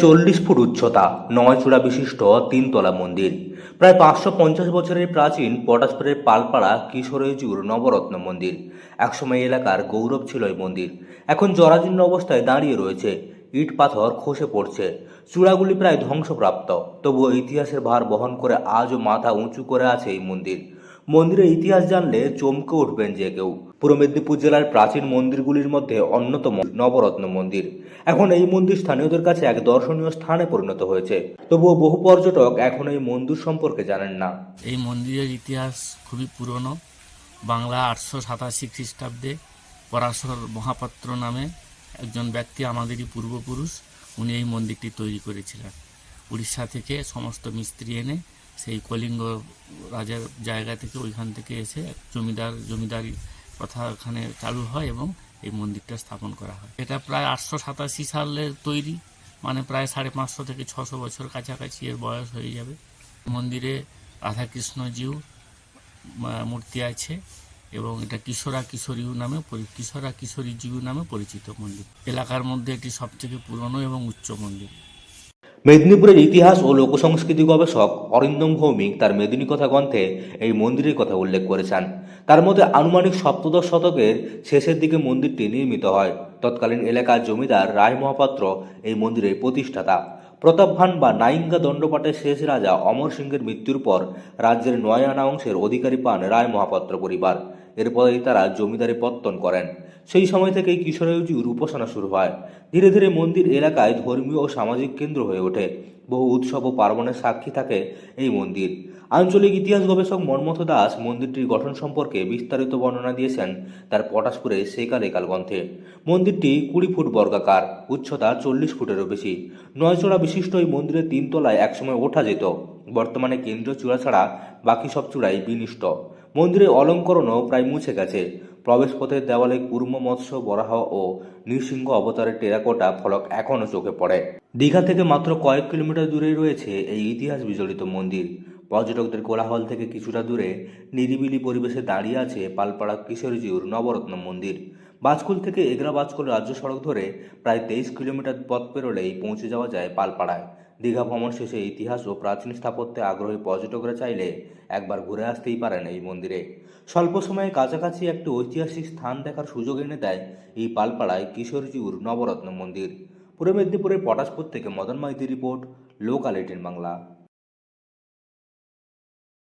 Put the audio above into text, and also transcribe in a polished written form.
40 foot উচ্চতা, 9 চূড়া বিশিষ্ট 3 তলা মন্দির। প্রায় 550 বছরের প্রাচীন পটাশপুরের পালপাড়া কিশোরীজুর নবরত্ন মন্দির। একসময় এলাকার গৌরব ছিল এই মন্দির। এখন জরাজীর্ণ অবস্থায় দাঁড়িয়ে রয়েছে। ইট পাথর খসে পড়ছে, চূড়াগুলি প্রায় ধ্বংসপ্রাপ্ত। তবুও ইতিহাসের ভার বহন করে আজও মাথা উঁচু করে আছে এই মন্দির। মন্দিরের ইতিহাস জানলে চমকে উঠবেন যে কেউ। পূর্ব মেদিনীপুর জেলার প্রাচীন মন্দিরগুলির মধ্যে অন্যতম নবরত্ন মন্দির। এখন এই মন্দির স্থানীয়দের কাছে এক দর্শনীয় স্থানে পরিণত হয়েছে। তবুও বহু পর্যটক এখন এই মন্দির সম্পর্কে জানেন না। এই মন্দিরের ইতিহাস খুবই পুরনো। বাংলা 887 খ্রিস্টাব্দে পরাশর মহাপাত্র নামে একজন ব্যক্তি, আমাদেরই পূর্বপুরুষ, উনি এই মন্দিরটি তৈরি করেছিলেন। উড়িষ্যা থেকে সমস্ত মিস্ত্রি এনে সেই কলিঙ্গ রাজার জায়গা থেকে, ওইখান থেকে এসে জমিদারি প্রথা এখানে চালু হয় এবং এই মন্দিরটা স্থাপন করা হয়। এটা প্রায় 887 সালের তৈরি, মানে প্রায় 550 থেকে 600 বছর কাছাকাছি এর বয়স হয়ে যাবে। মন্দিরে রাধাকৃষ্ণজিউ মূর্তি আছে এবং এটা কিশোরা কিশোরীজিউ নামে পরিচিত মন্দির। এলাকার মধ্যে এটি সবথেকে পুরনো এবং উচ্চ মন্দির। মেদিনীপুরের ইতিহাস ও লোকসংস্কৃতি গবেষক অরিন্দম ভৌমিক তার মেদিনী কথা গ্রন্থে এই মন্দিরের কথা উল্লেখ করেছেন। তার মধ্যে আনুমানিক সপ্তদশ শতকের শেষের দিকে মন্দিরটি নির্মিত হয়। তৎকালীন এলাকার জমিদার রায় মহাপাত্র এই মন্দিরের প্রতিষ্ঠাতা। প্রতাপ ভান বা নাইঙ্গা দণ্ডপাটের শেষ রাজা অমর সিংহের মৃত্যুর পর রাজ্যের 9 আনা অংশের অধিকারী পান রায় মহাপাত্র পরিবার। এরপরেই তারা জমিদারি পত্তন করেন। সেই সময় থেকেই কিশোরীজিউর উপাসনা শুরু হয়। ধীরে ধীরে মন্দির এলাকায় ধর্মীয় ও সামাজিক কেন্দ্র হয়ে ওঠে। বহু উৎসব ও পার্বণের সাক্ষী থাকে এই মন্দির। আঞ্চলিক ইতিহাস গবেষক মন্মথ দাস মন্দিরটির গঠন সম্পর্কে বিস্তারিত বর্ণনা দিয়েছেন তার পটাশপুরে সেকাল একাল গ্রন্থে। মন্দিরটি 20 ফুট বর্গাকার, উচ্চতা 40 ফুটেরও বেশি। 9 চূড়া বিশিষ্ট এই মন্দিরের 3 তলায় একসময় ওঠা যেত। বর্তমানে কেন্দ্রীয় চূড়া ছাড়া বাকি সব চূড়াই বিনষ্ট। মন্দিরের অলঙ্করণও প্রায় মুছে গেছে। প্রবেশপথের দেওয়ালে কুর্ম, মৎস্য, বরাহ ও নৃসিংহ অবতারের টেরাকোটা ফলক এখনও চোখে পড়ে। দীঘা থেকে মাত্র কয়েক কিলোমিটার দূরেই রয়েছে এই ইতিহাস বিজড়িত মন্দির। পর্যটকদের কোলাহল থেকে কিছুটা দূরে নিরিবিলি পরিবেশে দাঁড়িয়ে আছে পালপাড়া কিশোরীজিউর নবরত্ন মন্দির। বাজকুল থেকে এগরা বাজকুল রাজ্য সড়ক ধরে প্রায় 23 কিলোমিটার পথ পেরোলেই পৌঁছে যাওয়া যায় পালপাড়ায়। দীঘা ভ্রমণ শেষে ইতিহাস ও প্রাচীন স্থাপত্যে আগ্রহী পর্যটকরা চাইলে একবার ঘুরে আসতেই পারেন এই মন্দিরে। স্বল্প সময়ে কাছাকাছি একটি ঐতিহাসিক স্থান দেখার সুযোগ এনে দেয় এই পালপাড়ায় কিশোরীজিউর নবরত্ন মন্দির। পূর্ব মেদিনীপুরের পটাশপুর থেকে মদন মাইতির রিপোর্ট, লোকাল 18 বাংলা।